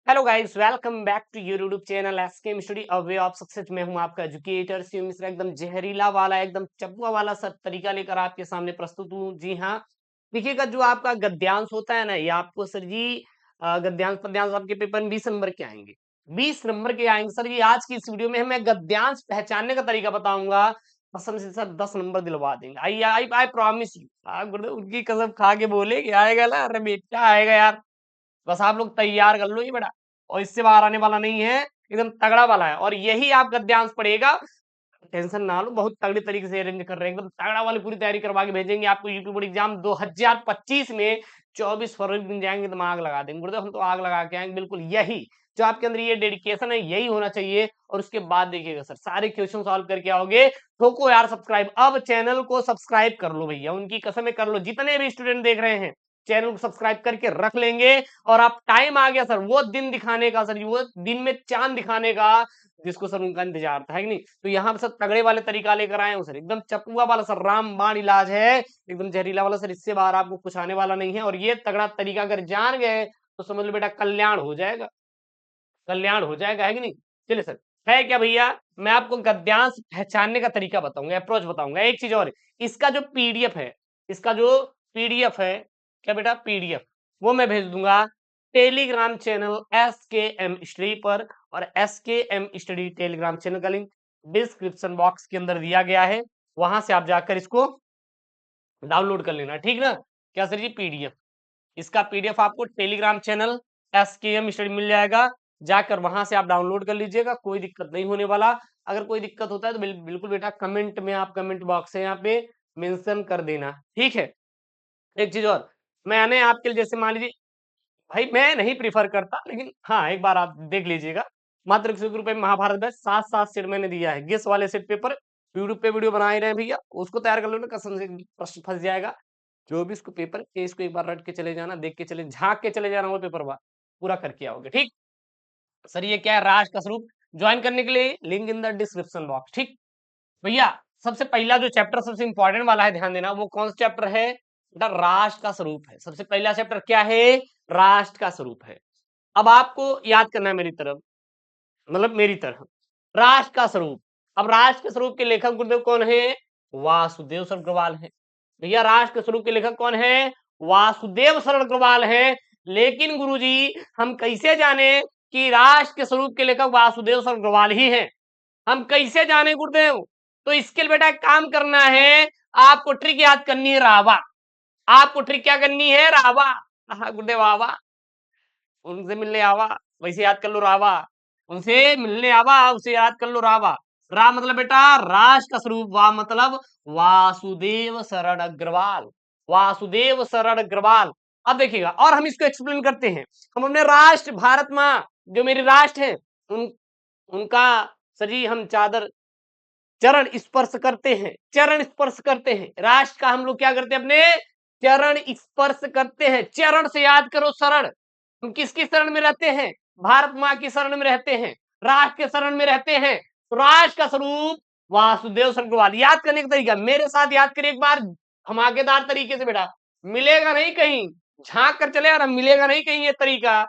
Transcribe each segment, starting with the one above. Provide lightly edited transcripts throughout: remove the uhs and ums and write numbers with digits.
Hello guys, welcome back to your YouTube channel SK study a way of success. मैं हूं आपका educator Shiv Mishra. एकदम जहरीला वाला, एकदम चपुआ वाला सब तरीका लेकर आपके सामने प्रस्तुत हूं। जी हाँ, देखिएगा, जो आपका गद्यांश होता है ना, ये आपको सर जी गद्यांश पद्यांश आपके पेपर में 20 नंबर के आएंगे। 20 नंबर के आएंगे सर जी। आज की इस वीडियो में मैं गद्यांश पहचानने का तरीका बताऊंगा। कसम से सर 10 नंबर दिलवा देंगे। आई आई आई प्रॉमिस यू। आप उनकी कसम खा के बोले कि आएगा ना, अरे बेटा आएगा यार। बस आप लोग तैयार कर लो ये बड़ा, और इससे बाहर आने वाला नहीं है। एकदम तगड़ा वाला है, और यही आप गद्यांश पढ़ेगा। टेंशन ना लो, बहुत तगड़े तरीके से अरेंज कर रहे हैं। एकदम तगड़ा वाली पूरी तैयारी करवा के भेजेंगे आपको। यूट्यूब बोर्ड एग्जाम 2025 में 24 फरवरी दिन जाएंगे तो हम आग लगा देंगे। गुरुदेव हम तो आग लगा के आएंगे। बिल्कुल यही जो आपके अंदर ये डेडिकेशन है, यही होना चाहिए। और उसके बाद देखिएगा सर, सारे क्वेश्चन सॉल्व करके आओगे। ठोको यार सब्सक्राइब, अब चैनल को सब्सक्राइब कर लो भैया, उनकी कसम कर लो। जितने भी स्टूडेंट देख रहे हैं, चैनल को सब्सक्राइब करके रख लेंगे। और आप टाइम आ गया सर वो दिन दिखाने का, सर वो दिन में चांद दिखाने का जिसको सर उनका इंतजार था, है कि नहीं। तो यहाँ पे सर तगड़े वाले तरीका लेकर आए हूँ सर, एकदम चपुआ वाला सर, रामबाण इलाज है। एकदम जहरीला वाला सर, इससे बाहर आपको कुछ आने वाला नहीं है। और ये तगड़ा तरीका अगर जान गए तो समझ लो बेटा कल्याण हो जाएगा, कल्याण हो जाएगा, है कि नहीं। चलिए सर, है क्या भैया, मैं आपको गद्यांश पहचानने का तरीका बताऊंगा, अप्रोच बताऊंगा। एक चीज और, इसका जो पीडीएफ है, इसका जो पीडीएफ है, क्या बेटा पीडीएफ, वो मैं भेज दूंगा टेलीग्राम चैनल SKM स्टडी पर। और SKM स्टडी टेलीग्राम चैनल का लिंक डिस्क्रिप्शन बॉक्स के अंदर दिया गया है। वहां से आप जाकर इसको डाउनलोड कर लेना, ठीक ना। क्या सर जी, पीडीएफ, इसका पीडीएफ आपको टेलीग्राम चैनल SKM स्टडी मिल जाएगा। जाकर वहां से आप डाउनलोड कर लीजिएगा, कोई दिक्कत नहीं होने वाला। अगर कोई दिक्कत होता है तो बिल्कुल बेटा कमेंट में, आप कमेंट बॉक्स है यहाँ पे मेंशन कर देना, ठीक है। एक चीज और, मैंने आपके लिए जैसे मान लीजिए, भाई मैं नहीं प्रीफर करता, लेकिन हाँ एक बार आप देख लीजिएगा। मात्र 101 रुपए में महाभारत बैच 7 सेट मैंने दिया है। गेस वाले सेट पेपर यूट्यूब पे वीडियो बना ही रहे हैं भैया, उसको तैयार कर लो ना, कसम से प्रश्न फंस जाएगा। जो भी इसको पेपर है, इसको एक बार रट के चले जाना, देख के चले, झांक के चले जाना, वो पेपर बार पूरा करके आओगे, ठीक। सर ये क्या है, राज का स्वरूप। ज्वाइन करने के लिए link in the description box, ठीक। भैया सबसे पहला जो चैप्टर सबसे इंपॉर्टेंट वाला है, ध्यान देना, वो कौन सा चैप्टर है बेटा, राष्ट्र का स्वरूप है। सबसे पहला चैप्टर क्या है, राष्ट्र का स्वरूप है। अब आपको याद करना है मेरी तरफ, मतलब मेरी तरह, राष्ट्र का स्वरूप। अब राष्ट्र के स्वरूप के लेखक गुरुदेव कौन है, वासुदेव शरण अग्रवाल है। भैया राष्ट्र के स्वरूप के लेखक कौन है, वासुदेव शरण अग्रवाल है। लेकिन गुरुजी हम कैसे जाने कि राष्ट्र के स्वरूप के लेखक वासुदेव शरण अग्रवाल ही हैं, हम कैसे जाने गुरुदेव। तो इसके लिए बेटा एक काम करना है, आपको ट्रिक याद करनी है, रावा। आपको ट्रिक क्या करनी है, रावा। हाँ गुरुदेव आवा, उनसे मिलने आवा, वैसे याद कर लो रावा। उनसे मिलने आवा, उसे याद कर लो रावा। रा मतलब बेटा राष्ट्र का स्वरूप, वा मतलब वासुदेव शरण अग्रवाल, वासुदेव शरण अग्रवाल। अब देखिएगा, और हम इसको एक्सप्लेन करते हैं। हम अपने राष्ट्र भारत माँ, जो मेरी राष्ट्र है, उनका सर जी हम चादर, चरण स्पर्श करते हैं, चरण स्पर्श करते हैं। राष्ट्र का हम लोग क्या करते हैं, अपने चरण स्पर्श करते हैं। चरण से याद करो, शरण, हम किसकी शरण में रहते हैं, भारत माँ की शरण में रहते हैं, राष्ट्र के शरण में रहते हैं। तो राष्ट्र का स्वरूप वासुदेव शरण। याद करने का तरीका मेरे साथ याद करिए एक बार, धमाकेदार तरीके से बेटा, मिलेगा नहीं कहीं, झांक कर चले यार, मिलेगा नहीं कहीं ये तरीका।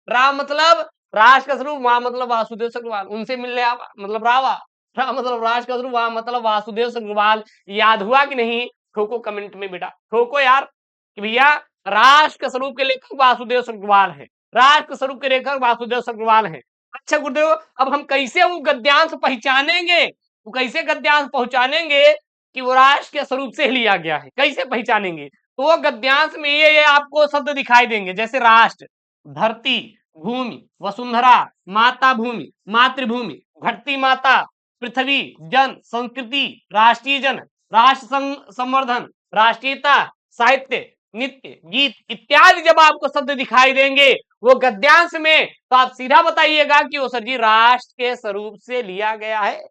राम मतलब राष्ट्र का स्वरूप, वहां मतलब वासुदेव शरण, उनसे मिलने आवा मतलब रावा। हाँ मतलब राज का स्वरूप, वहां मतलब वासुदेव संग्रवाल। याद हुआ कि नहीं, ठोको कमेंट में बेटा, ठोको यार कि भैया राष्ट्र के स्वरूप के लेखक वासुदेव संग्रवाल है, राष्ट्र के स्वरूप के लेखक वासुदेव संग्रवाल है। अच्छा गुरुदेव, अब हम कैसे वो गद्यांश पहचानेंगे, वो कैसे गद्यांश पहचानेंगे कि वो राष्ट्र के स्वरूप से लिया गया है, कैसे पहचानेंगे। तो वो गद्यांश में ये आपको शब्द दिखाई देंगे, जैसे राष्ट्र, धरती, भूमि, वसुंधरा, माता भूमि, मातृभूमि, घटती माता, पृथ्वी, जन, संस्कृति, राष्ट्रीय जन, राष्ट्र संवर्धन, राष्ट्रीयता, साहित्य, नित्य, गीत इत्यादि जब आपको शब्द दिखाई देंगे वो गद्यांश में, तो आप सीधा बताइएगा कि वो सर जी राष्ट्र के स्वरूप से लिया गया है।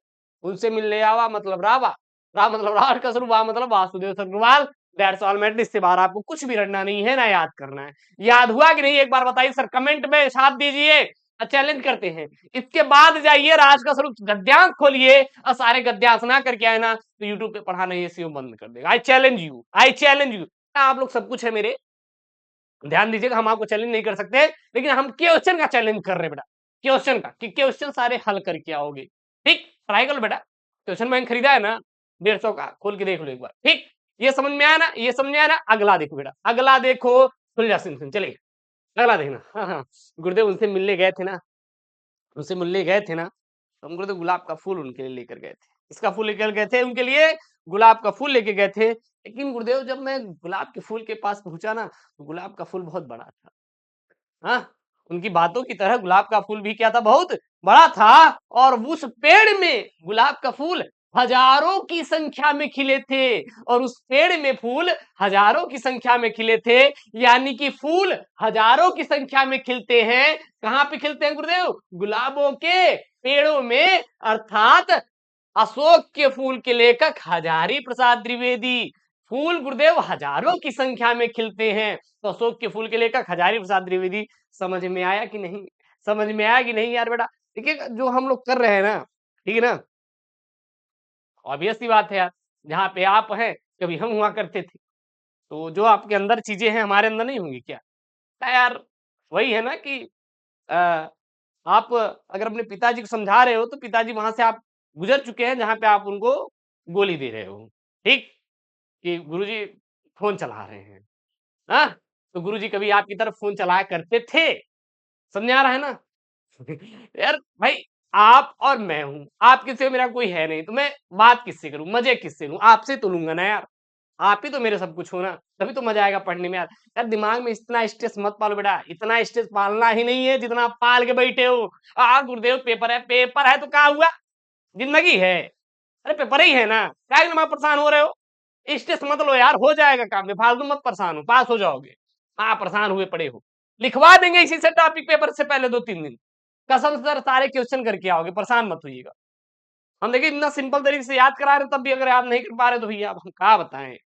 उनसे मिलने आवा मतलब रावा, रा मतलब राष्ट्र का स्वरूप, वा मतलब वासुदेव सर्ववाल। That's all matter. इससे बाहर आपको कुछ भी रटना नहीं है, ना याद करना है। याद हुआ कि नहीं एक बार बताइए सर, कमेंट में साथ दीजिए। चैलेंज करते हैं, इसके बाद जाइए राज का स्वरूप गद्यांश खोलिए, और सारे गद्यांश ना करके आए ना तो यूट्यूब पे पढ़ाना ये सीओ बंद कर देगा। I challenge you, I challenge you. आप लोग सब कुछ है मेरे, ध्यान दीजिएगा, हम आपको चैलेंज नहीं कर सकते, लेकिन हम क्वेश्चन का चैलेंज कर रहे हैं बेटा, क्वेश्चन का, कि क्वेश्चन सारे हल करके आओगे। ठीक, ट्राई कर लो बेटा। क्वेश्चन बैंक खरीदा है ना 150 का, खोल के देख लो एक बार। ठीक, ये समझ में आया ना, ये समझ में आया ना। अगला देखो बेटा, अगला देखो, खुल जा सुन चलिए, अगला देखना। हाँ हाँ, गुरुदेव उनसे मिलने गए थे ना, उनसे मिलने गए थे ना, तो हम गुरुदेव गुलाब का फूल उनके लिए लेकर गए थे। इसका फूल लेकर गए थे उनके लिए, गुलाब का फूल लेके गए थे। लेकिन गुरुदेव जब मैं गुलाब के फूल के पास पहुंचा ना, तो गुलाब का फूल बहुत बड़ा था। हाँ, उनकी बातों की तरह गुलाब का फूल भी क्या था, बहुत बड़ा था। और उस पेड़ में गुलाब का फूल हजारों की संख्या में खिले थे, और उस पेड़ में फूल हजारों की संख्या में खिले थे। यानी कि फूल हजारों की संख्या में खिलते हैं। कहाँ पे खिलते हैं गुरुदेव? गुलाबों के पेड़ों में, अर्थात अशोक के फूल के लेखक हजारी प्रसाद द्विवेदी। फूल गुरुदेव हजारों की संख्या में खिलते हैं, तो अशोक के फूल के लेखक हजारी प्रसाद द्विवेदी। समझ में आया कि नहीं? समझ में आया कि नहीं यार बेटा? देखिए जो हम लोग कर रहे हैं ना, ठीक है ना, ऑब्वियस सी बात है यार, जहाँ पे आप हैं कभी हम हुआ करते थे, तो जो आपके अंदर चीजें हैं हमारे अंदर नहीं होंगी क्या? यार वही है ना कि अ, आप अगर अपने पिताजी को समझा रहे हो, तो पिताजी वहां से आप गुजर चुके हैं जहां पे आप उनको गोली दे रहे हो। ठीक, कि गुरुजी फ़ोन चला रहे हैं, हाँ? तो गुरुजी कभी आपकी तरफ फ़ोन चलाया करते थे, समझ में आ रहा है ना? यार भाई, आप और मैं हूँ, आपके सिवा मेरा कोई है नहीं, तो मैं बात किससे करूँ, मज़े किससे लूँ? आपसे तो लूँगा ना यार, आप ही तो मेरे सब कुछ हो ना, तभी तो मज़ा आएगा पढ़ने में यार। यार दिमाग में इतना स्ट्रेस मत पालो बेटा, इतना स्ट्रेस पालना ही नहीं है जितना आप पाल के बैठे हो। गुरुदेव पेपर है तो क्या हुआ? ज़िंदगी है, अरे पेपर ही है ना, काहे दिमाग परेशान हो रहे हो? स्ट्रेस मत लो यार, हो जाएगा काम, बेफालतू मत परेशान हो, पास हो जाओगे। हाँ, परेशान हुए पड़े हो। लिखवा देंगे इसी से टॉपिक पेपर से पहले 2-3 दिन। कसम से सर सारे क्वेश्चन करके आओगे, परेशान मत होइएगा। हम देखिए इतना सिंपल तरीके से याद करा रहे हैं, तब भी अगर आप नहीं कर पा रहे तो भैया अब हम क्या बताएँ?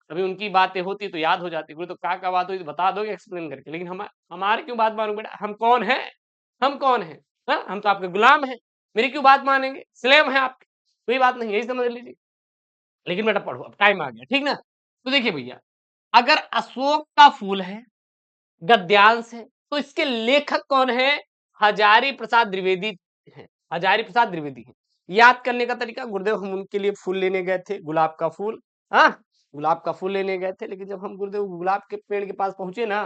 कभी उनकी बातें होती तो याद हो जाती, बोले तो क्या-क्या बात हुई तो बता दोगे एक्सप्लेन करके, लेकिन हमारी क्यों बात मानोगे बेटा? हम कौन हैं? हम कौन हैं? हाँ, हम तो आपके गुलाम हैं, मेरी क्यों बात मानेंगे? स्लेव हैं आपके, कोई बात नहीं, यही समझ लीजिए। लेकिन बेटा पढ़ो, अब टाइम आ गया, ठीक ना? तो देखिए भैया, अगर अशोक का फूल है, गद्यांश है, तो इसके लेखक कौन है? हजारी प्रसाद द्विवेदी हैं, हजारी प्रसाद द्विवेदी हैं। याद करने का तरीका, गुरुदेव हम उनके लिए फूल लेने गए थे, गुलाब का फूल, हाँ? गुलाब का फूल लेने गए थे, लेकिन जब हम गुरुदेव गुलाब के पेड़ के पास पहुंचे ना,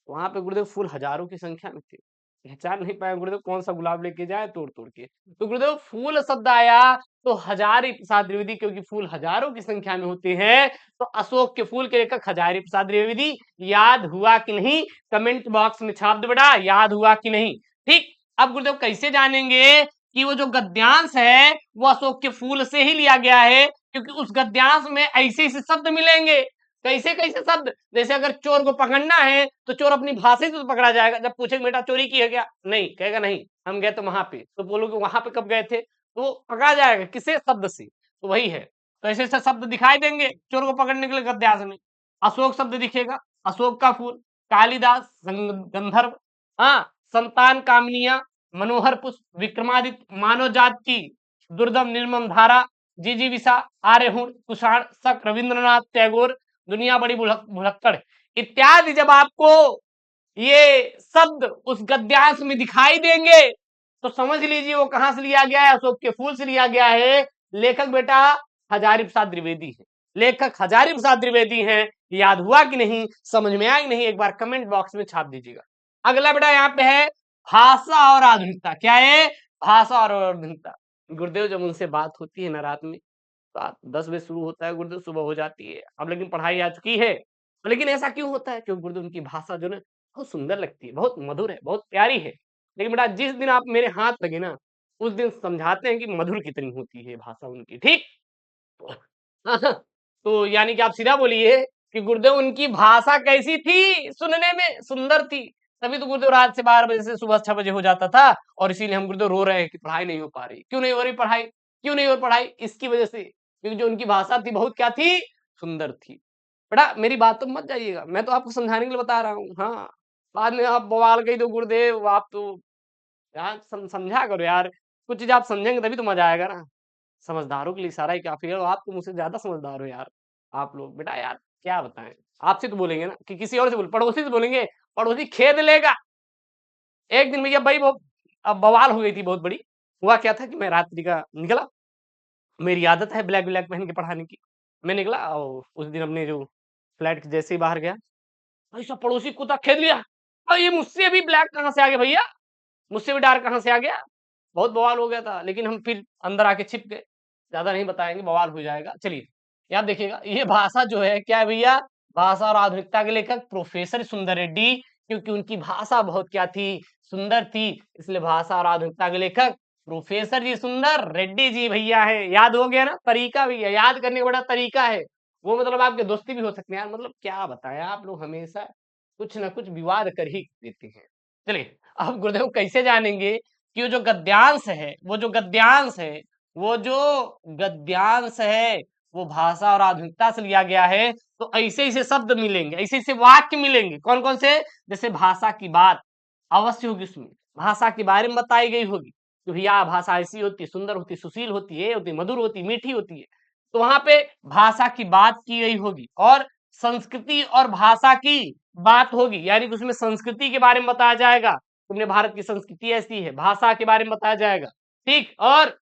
वहां पे गुरुदेव फूल हजारों की संख्या में थे। पहचान नहीं पाए गुरुदेव कौन सा गुलाब लेके जाए तोड़ तोड़ के। तो गुरुदेव फूल शब्द आया, तो हजारी प्रसाद द्विवेदी, क्योंकि फूल हजारों की संख्या में होते हैं, तो अशोक के फूल के लेखक हजारी प्रसाद द्विवेदी। याद हुआ कि नहीं? कमेंट बॉक्स में छाप दो बेटा, याद हुआ कि नहीं? ठीक, अब गुरुदेव कैसे जानेंगे कि वो जो गद्यांश है वो अशोक के फूल से ही लिया गया है? क्योंकि उस गद्यांश में ऐसे ऐसे शब्द मिलेंगे, कैसे कैसे शब्द, जैसे अगर चोर को पकड़ना है तो चोर अपनी भाषा से तो पकड़ा जाएगा। जब पूछेगा बेटा चोरी की है क्या, नहीं कहेगा नहीं हम गए थे वहां पे, तो बोलोगे वहां पे कब गए थे, तो पकड़ा जाएगा किसे, शब्द से। तो वही है, तो ऐसे ऐसे शब्द दिखाई देंगे चोर को पकड़ने के लिए गद्यांश में। अशोक शब्द दिखेगा, अशोक का फूल, कालिदास, गंधर्व, हाँ, संतान कामनिया, मनोहर पुष्प, विक्रमादित्य, मानव जात की दुर्दम निर्मम धारा, जिजीविषा, आर्यहुण, कुषाण, शक, रविंद्रनाथ टैगोर, दुनिया बड़ी भुलक्कड़ इत्यादि जब आपको ये शब्द उस गद्यांश में दिखाई देंगे, तो समझ लीजिए वो कहां से लिया गया है, अशोक के फूल से लिया गया है। लेखक बेटा हजारी प्रसाद द्विवेदी है, लेखक हजारी प्रसाद द्विवेदी हैं। याद हुआ कि नहीं? समझ में आया कि नहीं? एक बार कमेंट बॉक्स में छाप दीजिएगा। अगला बेटा यहाँ पे है भाषा और आधुनिकता। क्या है? भाषा और आधुनिकता। गुरुदेव जब उनसे बात होती है ना रात में, 10 बजे शुरू होता है गुरुदेव, सुबह हो जाती है। अब लेकिन पढ़ाई आ चुकी है, लेकिन ऐसा क्यों होता है? क्योंकि गुरुदेव उनकी भाषा जो है बहुत सुंदर लगती है, बहुत मधुर है, बहुत प्यारी है। लेकिन बेटा जिस दिन आप मेरे हाथ लगे ना, उस दिन समझाते हैं कि मधुर कितनी होती है भाषा उनकी, ठीक? तो यानी कि आप सीधा बोलिए कि गुरुदेव उनकी भाषा कैसी थी? सुनने में सुंदर थी। तभी तो गुरुदेव रात से 12 बजे से सुबह 6 बजे हो जाता था, और इसीलिए हम गुरुदेव रो रहे हैं कि पढ़ाई नहीं हो पा रही। क्यों नहीं हो रही पढ़ाई? क्यों नहीं हो रही पढ़ाई? इसकी वजह से, क्योंकि जो उनकी भाषा थी बहुत क्या थी? सुंदर थी। बेटा मेरी बातों में मत जाइएगा, मैं तो आपको समझाने के लिए बता रहा हूँ। हाँ, बाद में आप बवाल कही दो गुरुदेव आप तो यार समझा करो यार। कुछ चीज़ आप समझेंगे तभी तो मज़ा आएगा ना। समझदारों के लिए इशारा ही काफ़ी है, और आप तो मुझसे ज़्यादा समझदार हो यार, आप लोग। बेटा यार क्या बताएं, आपसे तो बोलेंगे ना कि किसी और से बोल, पड़ोसी से बोलेंगे, पड़ोसी खेद लेगा। एक दिन भैया भाई वो अब बवाल हो गई थी बहुत बड़ी। हुआ क्या था कि मैं रात्रि का निकला, मेरी आदत है ब्लैक ब्लैक पहन के पढ़ाने की। मैं निकला और उस दिन अपने जो फ्लैट के जैसे ही बाहर गया, भाई साहब पड़ोसी कुत्ता खेद लिया, और ये मुझसे भी ब्लैक कहाँ से आ गया भैया, मुझसे भी डार्क कहाँ से आ गया। बहुत बवाल हो गया था, लेकिन हम फिर अंदर आके छिप गए। ज्यादा नहीं बताएंगे, बवाल हो जाएगा। चलिए याद देखिएगा, ये भाषा जो है क्या है भैया, भाषा और आधुनिकता के लेखक प्रोफेसर सुंदर रेड्डी, क्योंकि उनकी भाषा बहुत क्या थी, सुंदर थी, इसलिए भाषा और आधुनिकता के लेखक प्रोफेसर जी सुंदर रेड्डी जी भैया है। याद हो गया ना, तरीका भैया याद करने का बड़ा तरीका है। वो मतलब आपके दोस्ती भी हो सकते हैं यार, मतलब क्या बताएं, आप लोग हमेशा कुछ ना कुछ विवाद कर ही देते हैं। चलिए अब गुरुदेव कैसे जानेंगे कि वो जो गद्यांश है, वो भाषा और आधुनिकता से लिया गया है। तो ऐसे ऐसे शब्द मिलेंगे, ऐसे ऐसे वाक्य मिलेंगे, कौन कौन से, जैसे भाषा की बात अवश्य होगी, उसमें भाषा के बारे में बताई गई होगी कि भैया भाषा ऐसी होती है, सुंदर होती है, सुशील होती है, मधुर होती है, मीठी होती है। तो वहां पे भाषा की बात की गई होगी, और संस्कृति और भाषा की बात होगी, यानी कि उसमें संस्कृति के बारे में बताया जाएगा, तुमने भारत की संस्कृति ऐसी है, भाषा के बारे में बताया जाएगा, ठीक। और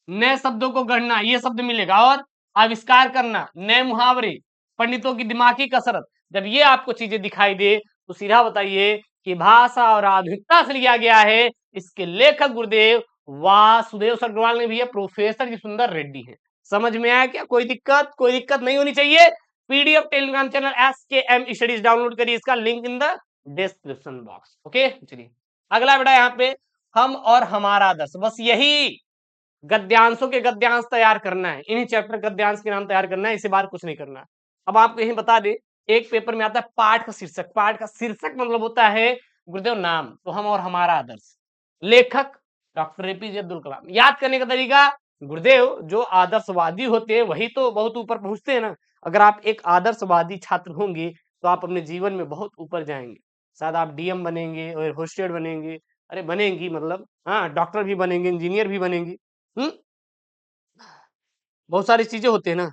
नए शब्दों को गढ़ना, ये शब्द मिलेगा, और आविष्कार करना, नए मुहावरे, पंडितों की दिमागी कसरत। जब ये आपको चीजें दिखाई दे तो सीधा बताइए कि भाषा और आधुनिकता से लिया गया है। इसके लेखक गुरुदेव वासुदेव सरगवाल ने भी है, प्रोफेसर जी सुंदर रेड्डी है। समझ में आया क्या, कोई दिक्कत नहीं होनी चाहिए। PDF Telegram channel SKM studies download करिए, इसका link in the description box. Okay चलिए अगला बेटा, यहाँ पे हम और हमारा आदर्श, बस यही गद्यांशों के गद्यांश तैयार करना है, इन्हीं चैप्टर गद्यांश के नाम तैयार करना है, इसे बार कुछ नहीं करना है। अब आपको यही बता दे, एक पेपर में आता है पाठ का शीर्षक, पाठ का शीर्षक मतलब होता है गुरुदेव नाम, तो हम और हमारा आदर्श, लेखक डॉक्टर APJ अब्दुल कलाम। याद करने का तरीका, गुरुदेव जो आदर्शवादी होते हैं वही तो बहुत ऊपर पहुंचते हैं ना। अगर आप एक आदर्शवादी छात्र होंगे तो आप अपने जीवन में बहुत ऊपर जाएंगे, शायद आप DM बनेंगे और होस्टेड बनेंगे, अरे बनेंगी मतलब, हाँ डॉक्टर भी बनेंगे, इंजीनियर भी बनेंगे। हम्म, बहुत सारी चीजें होती है ना,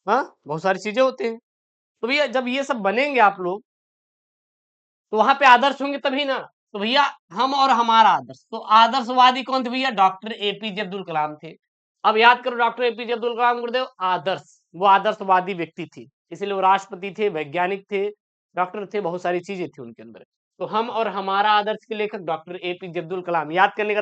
हाँ बहुत सारी चीजें होते हैं। तो भैया जब ये सब बनेंगे आप लोग, तो वहां पे आदर्श होंगे तभी ना। तो भैया हम और हमारा आदर्श, तो आदर्शवादी कौन थे भैया, डॉक्टर APJ अब्दुल कलाम थे। अब याद करो, डॉक्टर APJ अब्दुल कलाम गुरुदेव आदर्श, वो आदर्शवादी व्यक्ति थी, इसलिए वो राष्ट्रपति थे, वैज्ञानिक थे, डॉक्टर थे, बहुत सारी चीजें थी उनके अंदर। तो हम और हमारा आदर्श के लेखक डॉक्टर APJ अब्दुल कलाम। याद करने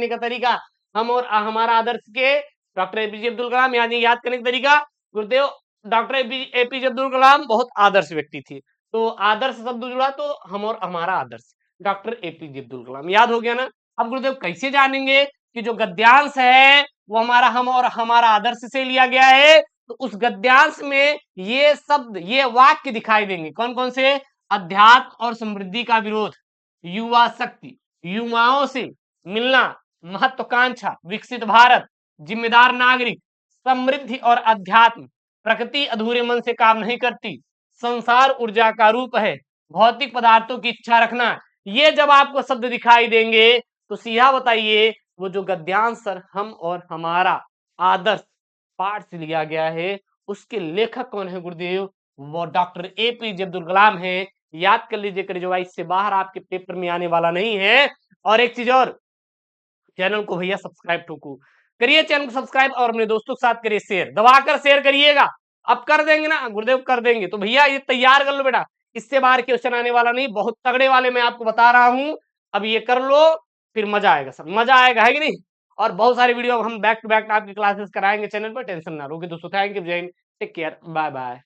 का तरीका, हम और हमारा आदर्श के डॉक्टर APJ अब्दुल कलाम, यानी याद करने का तरीका, गुरुदेव डॉक्टर APJ अब्दुल कलाम बहुत आदर्श व्यक्ति थे। तो आदर्श शब्द जुड़ा तो हम और हमारा आदर्श, डॉक्टर APJ अब्दुल कलाम। याद हो गया ना। अब गुरुदेव कैसे जानेंगे कि जो गद्यांश है वो हमारा हम और हमारा आदर्श से लिया गया है, तो उस गद्यांश में ये शब्द, ये वाक्य दिखाई देंगे, कौन कौन से, अध्यात्म और समृद्धि का विरोध, युवा शक्ति, युवाओं से मिलना, महत्वाकांक्षा, विकसित भारत, जिम्मेदार नागरिक, समृद्धि और अध्यात्म, प्रकृति अधूरे मन से काम नहीं करती, संसार ऊर्जा का रूप है, भौतिक पदार्थों की इच्छा रखना। ये जब आपको शब्द दिखाई देंगे तो सीधा बताइए वो जो गद्यांश सर हम और हमारा आदर्श पाठ से लिया गया है, उसके लेखक कौन है गुरुदेव, वो डॉक्टर APJ अब्दुल कलाम है। याद कर लीजिए, करिए जो इससे बाहर आपके पेपर में आने वाला नहीं है। और एक चीज और, चैनल को भैया सब्सक्राइब ठोकू करिए, चैनल को सब्सक्राइब, और अपने दोस्तों के साथ करिए शेयर, दबाकर शेयर करिएगा। अब कर देंगे ना गुरुदेव, कर देंगे तो भैया ये तैयार कर लो बेटा, इससे बाहर क्वेश्चन आने वाला नहीं, बहुत तगड़े वाले मैं आपको बता रहा हूं। अब ये कर लो, फिर मजा आएगा, सब मजा आएगा, है कि नहीं। और बहुत सारे वीडियो हम बैक टू बैक आपकी क्लासेस कराएंगे चैनल पर, टेंशन ना लो। दोस्तों थैंक यू, जय हिंद, टेक केयर, बाय बाय।